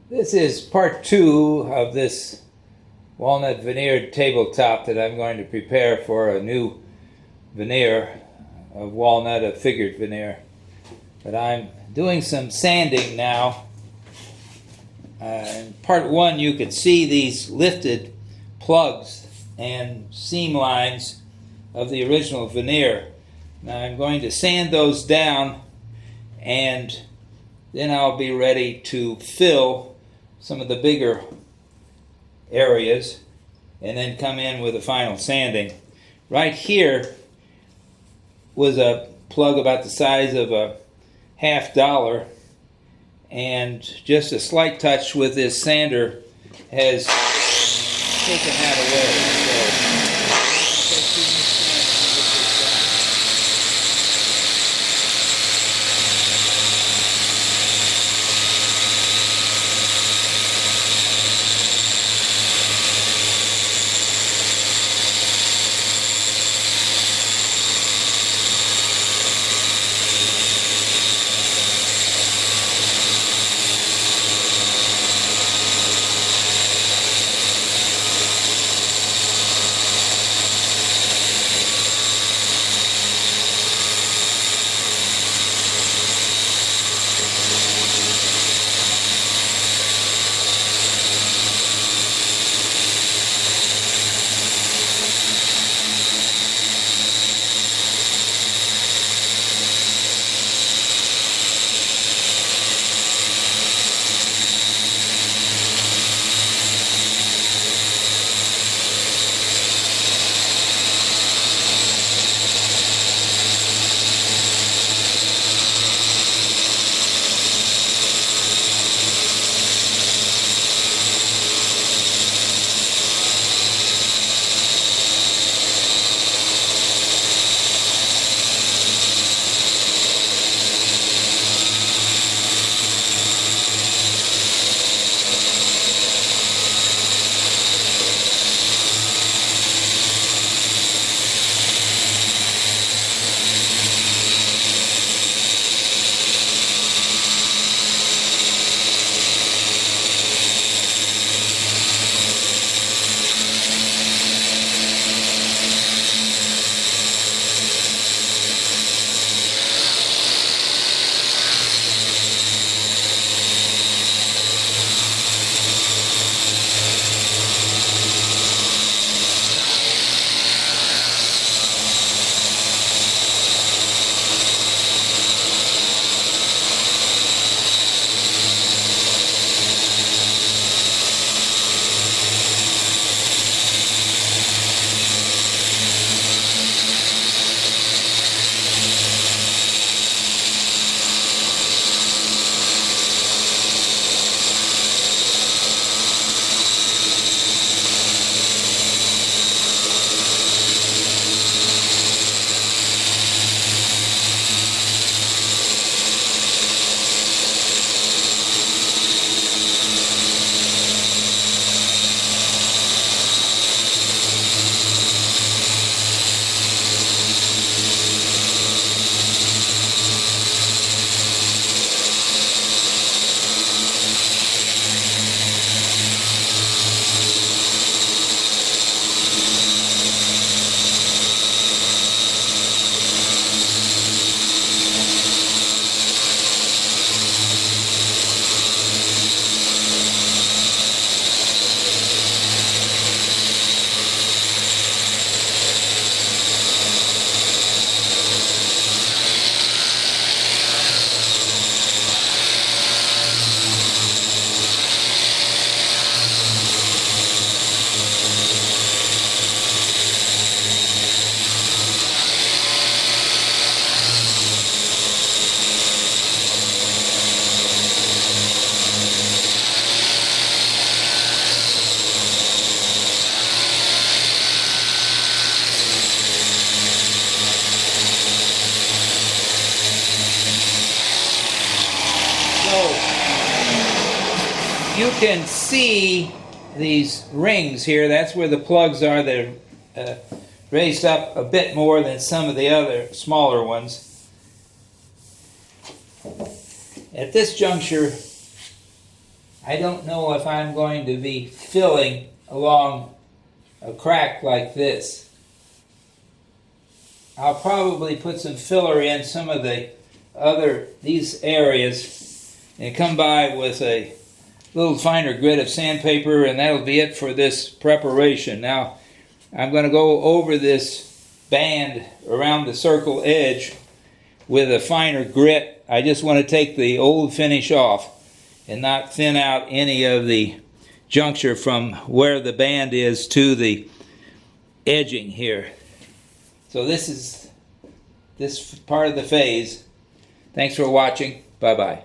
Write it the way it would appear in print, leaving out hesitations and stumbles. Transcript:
This is part 2 of this walnut veneered tabletop that I'm going to prepare for a new veneer of walnut, a figured veneer. But I'm doing some sanding now. In part 1 you could see these lifted plugs and seam lines of the original veneer. Now I'm going to sand those down, and then I'll be ready to fill some of the bigger areas and then come in with a final sanding. Right here was a plug about the size of a $50, and just a slight touch with this sander has taken that away. You can see these rings here. That's where the plugs are. They're raised up a bit more than some of the other smaller ones. At this juncture, I don't know if I'm going to be filling along a crack like this. I'll probably put some filler in some of these areas and come by with a little finer grit of sandpaper, and that'll be it for this preparation. Now I'm going to go over this band around the circle edge with a finer grit. I just want to take the old finish off and not thin out any of the juncture from where the band is to the edging here. So this is this part of the phase. Thanks for watching. Bye-bye.